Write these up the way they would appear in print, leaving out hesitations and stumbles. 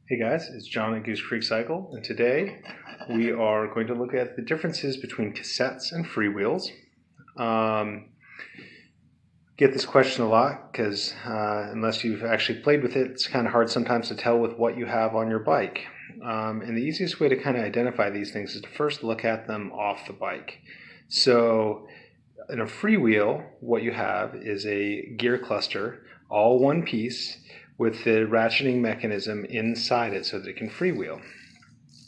Hey guys, it's John at Goose Creek Cycle, and today we are going to look at the differences between cassettes and freewheels. Get this question a lot because unless you've actually played with it, it's kind of hard sometimes to tell with what you have on your bike. And the easiest way to kind of identify these things is to first look at them off the bike. So in a freewheel, what you have is a gear cluster, all one piece, with the ratcheting mechanism inside it so that it can freewheel.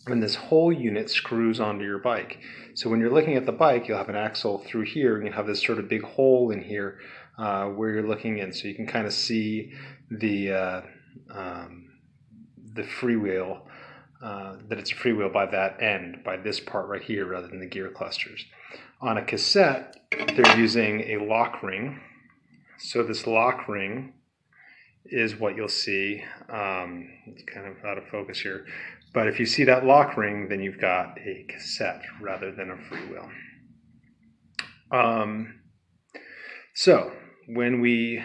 And this whole unit screws onto your bike. So when you're looking at the bike, you'll have an axle through here, and you have this sort of big hole in here where you're looking in. So you can kind of see the freewheel, that it's a freewheel by that end, by this part right here, rather than the gear clusters. On a cassette, they're using a lock ring. So this lock ring is what you'll see. It's kind of out of focus here. But if you see that lock ring, then you've got a cassette rather than a freewheel. So when we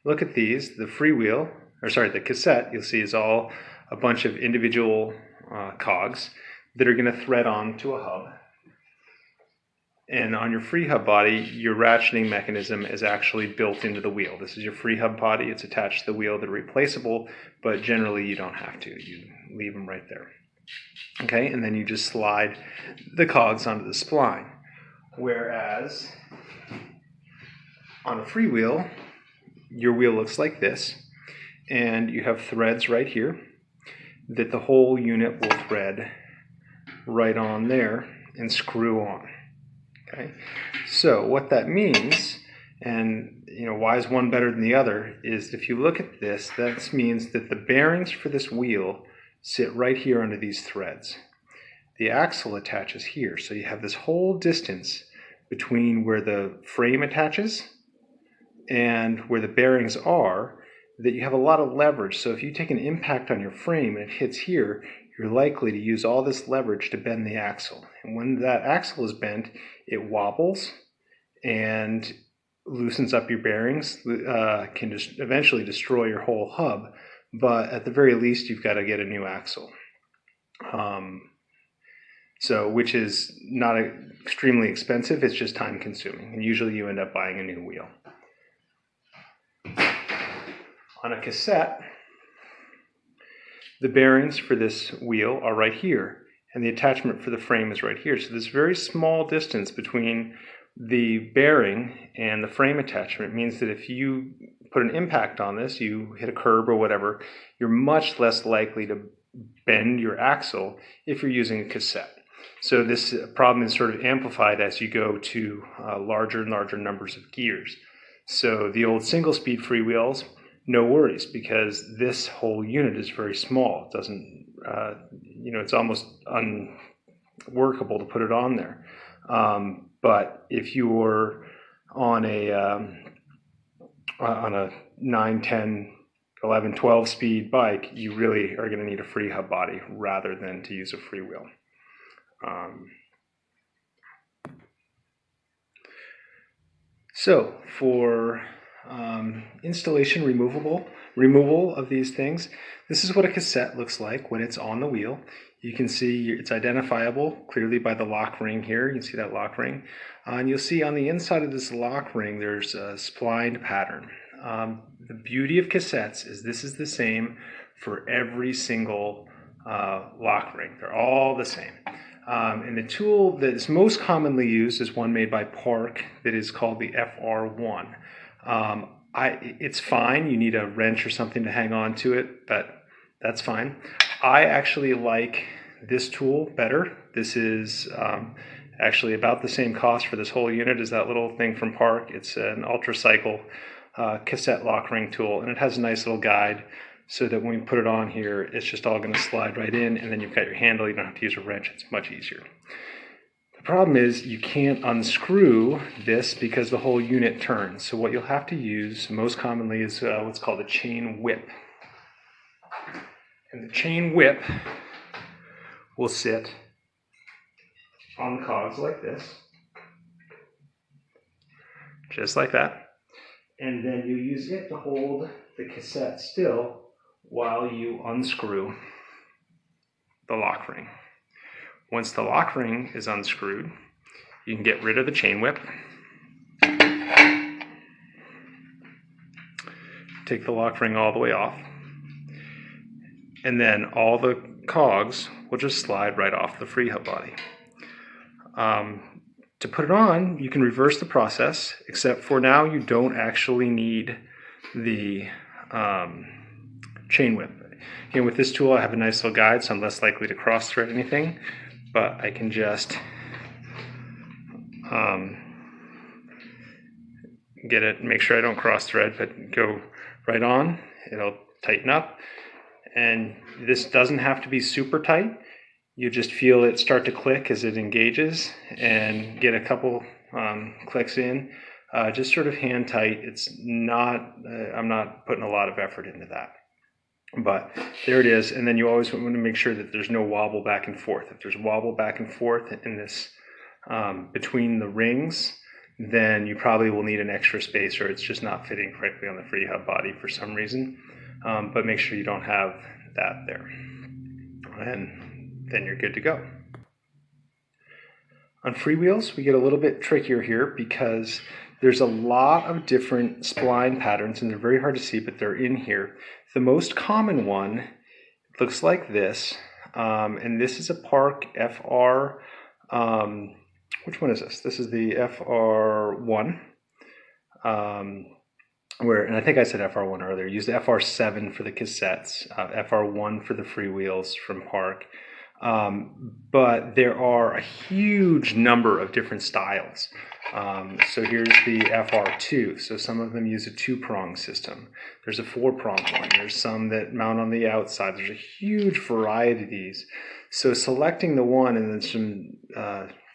look at these, the the cassette, you'll see is all a bunch of individual cogs that are going to thread onto a hub. And on your free hub body, your ratcheting mechanism is actually built into the wheel. This is your free hub body. It's attached to the wheel. They're replaceable, but generally you don't have to. You leave them right there. Okay, and then you just slide the cogs onto the spline. Whereas on a free wheel, your wheel looks like this, and you have threads right here that the whole unit will thread right on there and screw on. Okay, so what that means, and why is one better than the other, is if you look at this, that means that the bearings for this wheel sit right here under these threads. The axle attaches here, so you have this whole distance between where the frame attaches and where the bearings are, that you have a lot of leverage. So if you take an impact on your frame and it hits here, you're likely to use all this leverage to bend the axle. And when that axle is bent, it wobbles and loosens up your bearings, can just eventually destroy your whole hub, but at the very least you've got to get a new axle. Which is not extremely expensive, it's just time consuming, and usually you end up buying a new wheel. On a cassette, the bearings for this wheel are right here, and the attachment for the frame is right here. So this very small distance between the bearing and the frame attachment means that if you put an impact on this, you hit a curb or whatever, you're much less likely to bend your axle if you're using a cassette. So this problem is sort of amplified as you go to larger and larger numbers of gears. So the old single-speed freewheels, no worries, because this whole unit is very small. It doesn't, it's almost unworkable to put it on there. But if you were on a 9, 10, 11, 12 speed bike, you really are going to need a free hub body rather than to use a freewheel. So for installation removal of these things, this is what a cassette looks like when it's on the wheel. You can see it's identifiable clearly by the lock ring here. You can see that lock ring. And you'll see on the inside of this lock ring there's a splined pattern. The beauty of cassettes is this is the same for every single lock ring. They're all the same. And the tool that is most commonly used is one made by Park that is called the FR1. It's fine. You need a wrench or something to hang on to it, but that's fine. I actually like this tool better. This is actually about the same cost for this whole unit as that little thing from Park. It's an UltraCycle cassette lock ring tool, and it has a nice little guide so that when you put it on here, it's just all going to slide right in, and then you've got your handle. You don't have to use a wrench. It's much easier. The problem is you can't unscrew this because the whole unit turns. So what you'll have to use most commonly is what's called a chain whip. And the chain whip will sit on the cogs like this, just like that. And then you use it to hold the cassette still while you unscrew the lock ring. Once the lock ring is unscrewed, you can get rid of the chain whip. Take the lock ring all the way off. And then all the cogs will just slide right off the Freewheel body. To put it on, you can reverse the process, except for now you don't actually need the chain whip. Again, with this tool I have a nice little guide, so I'm less likely to cross thread anything, but I can just get it, make sure I don't cross thread, but go right on. It'll tighten up, and this doesn't have to be super tight. You just feel it start to click as it engages, and get a couple clicks in. Just sort of hand tight. It's not, I'm not putting a lot of effort into that. But there it is, and then you always want to make sure that there's no wobble back and forth. If there's wobble back and forth in this between the rings, then you probably will need an extra space, or it's just not fitting correctly on the Freewheel body for some reason. But make sure you don't have that there, and then you're good to go. On Freewheels, we get a little bit trickier here because there's a lot of different spline patterns, and they're very hard to see, but they're in here. The most common one looks like this, and this is a Park FR, which one is this? This is the FR1, and I think I said FR1 earlier. Use the FR7 for the Cassettes, FR1 for the Freewheels from Park. But there are a huge number of different styles. So here's the FR2. So some of them use a 2-prong system. There's a 4-prong one. There's some that mount on the outside. There's a huge variety of these. So selecting the one, and then some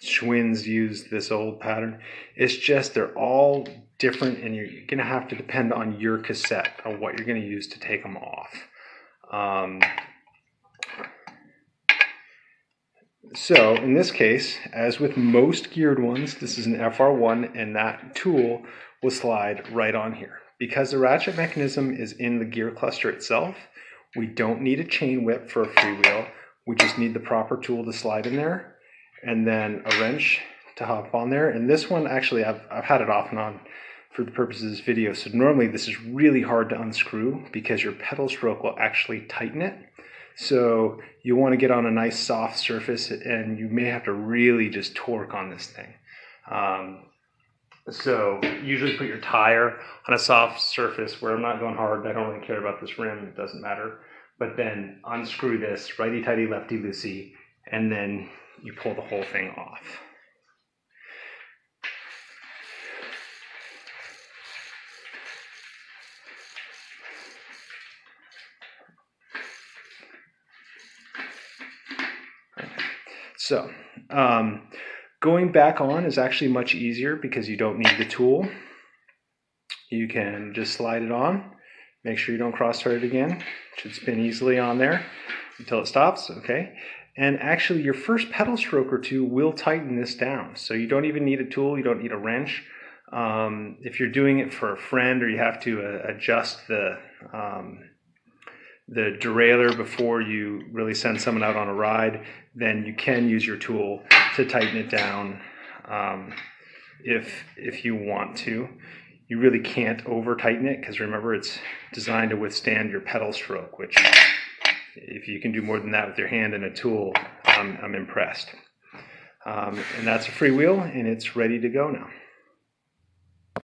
Schwinn's use this old pattern. It's just they're all different, and you're going to have to depend on your cassette on what you're going to use to take them off. So in this case, as with most geared ones, this is an FR1, and that tool will slide right on here. Because the ratchet mechanism is in the gear cluster itself, we don't need a chain whip for a Freewheel. We just need the proper tool to slide in there, and then a wrench to hop on there. And this one, actually, I've had it off and on for the purposes of this video. So normally this is really hard to unscrew because your pedal stroke will actually tighten it. So you want to get on a nice soft surface, and you may have to really just torque on this thing. So usually put your tire on a soft surface where I'm not going hard. I don't really care about this rim. It doesn't matter. But then unscrew this, righty-tighty, lefty-loosey, and then you pull the whole thing off. So going back on is actually much easier because you don't need the tool. You can just slide it on. Make sure you don't cross thread it again. It should spin easily on there until it stops, okay? And actually your first pedal stroke or two will tighten this down. So you don't even need a tool, you don't need a wrench. If you're doing it for a friend, or you have to adjust the derailleur before you really send someone out on a ride, then you can use your tool to tighten it down if you want to. You really can't over tighten it because remember, it's designed to withstand your pedal stroke, which if you can do more than that with your hand and a tool, I'm impressed. And that's a Freewheel, and it's ready to go now.